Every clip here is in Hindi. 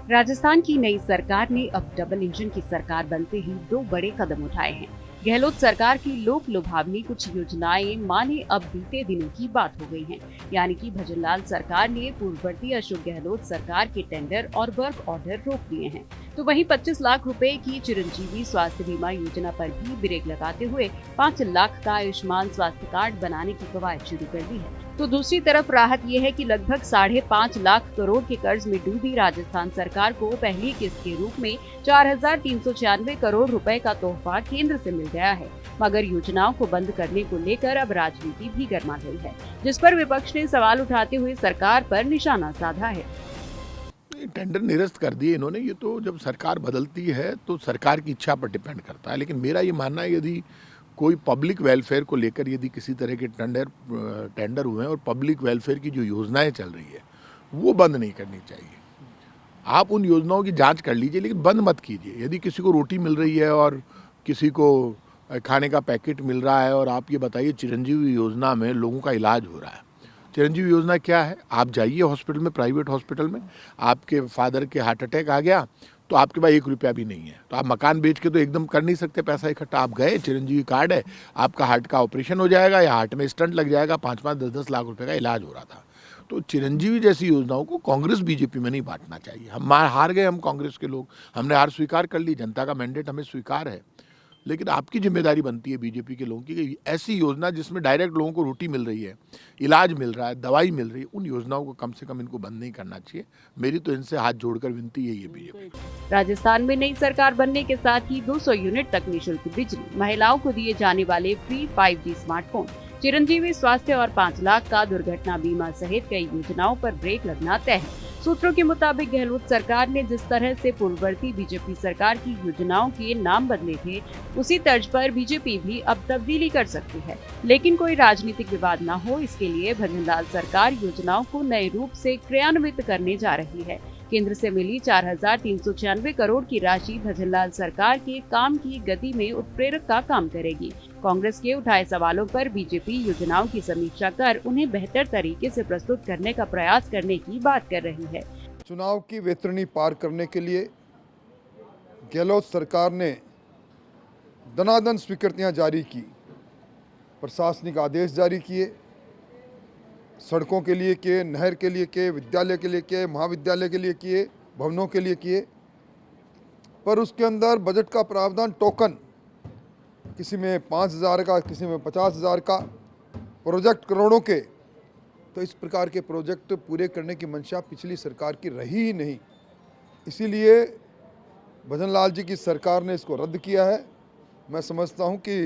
राजस्थान की नई सरकार ने अब डबल इंजन की सरकार बनते ही दो बड़े कदम उठाए हैं। गहलोत सरकार की लोक लुभावनी कुछ योजनाएं माने अब बीते दिनों की बात हो गई हैं। यानी कि भजनलाल सरकार ने पूर्ववर्ती अशोक गहलोत सरकार के टेंडर और वर्क ऑर्डर रोक दिए हैं। तो वहीं 25 लाख रुपए की चिरंजीवी स्वास्थ्य बीमा योजना पर भी ब्रेक लगाते हुए 5 लाख का आयुष्मान स्वास्थ्य कार्ड बनाने की कवायद शुरू कर दी है। तो दूसरी तरफ राहत ये है कि लगभग 5.5 लाख करोड़ के कर्ज में डूबी राजस्थान सरकार को पहली किस्त के रूप में 4,396 करोड़ रुपए का तोहफा केंद्र से मिल गया है। मगर योजनाओं को बंद करने को लेकर अब राजनीति भी गर्मा गई है, जिस पर विपक्ष ने सवाल उठाते हुए सरकार पर निशाना साधा है। टेंडर निरस्त कर दिए इन्होंने। ये तो जब सरकार बदलती है तो सरकार की इच्छा पर डिपेंड करता है। लेकिन मेरा ये मानना है यदि कोई पब्लिक वेलफेयर को लेकर यदि किसी तरह के टेंडर हुए हैं और पब्लिक वेलफेयर की जो योजनाएं चल रही है वो बंद नहीं करनी चाहिए। आप उन योजनाओं की जांच कर लीजिए लेकिन बंद मत कीजिए। यदि किसी को रोटी मिल रही है और किसी को खाने का पैकेट मिल रहा है और आप ये बताइए चिरंजीवी योजना में लोगों का इलाज हो रहा है। चिरंजीवी योजना क्या है? आप जाइए हॉस्पिटल में, प्राइवेट हॉस्पिटल में, आपके फादर के हार्ट अटैक आ गया तो आपके पास 1 रुपया भी नहीं है, तो आप मकान बेच के तो एकदम कर नहीं सकते पैसा इकट्ठा। आप गए, चिरंजीवी कार्ड है, आपका हार्ट का ऑपरेशन हो जाएगा या हार्ट में स्टंट लग जाएगा, 5-5, 10-10 लाख रुपए का इलाज हो रहा था। तो चिरंजीवी जैसी योजनाओं को कांग्रेस बीजेपी में नहीं बांटना चाहिए। हम हार गए, हम कांग्रेस के लोग, हमने हार स्वीकार कर ली, जनता का मैंडेट हमें स्वीकार है। लेकिन आपकी जिम्मेदारी बनती है बीजेपी के लोगों की कि ऐसी योजना जिसमें डायरेक्ट लोगों को रोटी मिल रही है, इलाज मिल रहा है, दवाई मिल रही है, उन योजनाओं को कम से कम इनको बंद नहीं करना चाहिए। मेरी तो इनसे हाथ जोड़कर विनती यही है बीजेपी। राजस्थान में नई सरकार बनने के साथ ही 200 यूनिट तक निःशुल्क बिजली, महिलाओं को दिए जाने वाले फ्री 5G स्मार्टफोन, चिरंजीवी स्वास्थ्य और 5 लाख का दुर्घटना बीमा सहित कई योजनाओं पर ब्रेक लगना तय है। सूत्रों के मुताबिक गहलोत सरकार ने जिस तरह से पूर्ववर्ती बीजेपी सरकार की योजनाओं के नाम बदले थे, उसी तर्ज पर बीजेपी भी अब तब्दीली कर सकती है। लेकिन कोई राजनीतिक विवाद न हो, इसके लिए भजनलाल सरकार योजनाओं को नए रूप से क्रियान्वित करने जा रही है। केंद्र से मिली 4,396 करोड़ की राशि भजनलाल सरकार के काम की गति में उत्प्रेरक का काम करेगी। कांग्रेस के उठाए सवालों पर बीजेपी योजनाओं की समीक्षा कर उन्हें बेहतर तरीके से प्रस्तुत करने का प्रयास करने की बात कर रही है। चुनाव की वैतरणी पार करने के लिए गहलोत सरकार ने दनादन स्वीकृतियां जारी की, प्रशासनिक आदेश जारी किए, सड़कों के लिए किए, नहर के लिए किए, विद्यालय के लिए किए, महाविद्यालय के लिए किए, भवनों के लिए किए। पर उसके अंदर बजट का प्रावधान टोकन, किसी में 5,000 का, किसी में 50,000 का, प्रोजेक्ट करोड़ों के, तो इस प्रकार के प्रोजेक्ट पूरे करने की मंशा पिछली सरकार की रही ही नहीं। इसीलिए भजनलाल जी की सरकार ने इसको रद्द किया है। मैं समझता हूं कि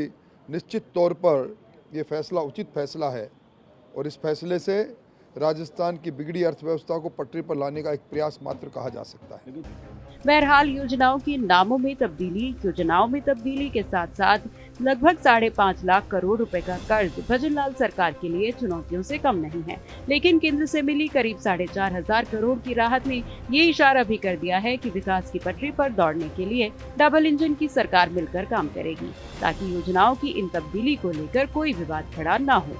निश्चित तौर पर ये फैसला उचित फैसला है और इस फैसले से राजस्थान की बिगड़ी अर्थव्यवस्था को पटरी पर लाने का एक प्रयास मात्र कहा जा सकता है। बहरहाल योजनाओं के नामों में तब्दीली के साथ साथ लगभग 5.5 लाख करोड़ रुपए का कर्ज भजनलाल सरकार के लिए चुनौतियों से कम नहीं है। लेकिन केंद्र से मिली करीब 4,500 करोड़ की राहत ने ये इशारा भी कर दिया है कि विकास की पटरी पर दौड़ने के लिए डबल इंजन की सरकार मिलकर काम करेगी, ताकि योजनाओं की इन तब्दीली को लेकर कोई विवाद खड़ा न हो।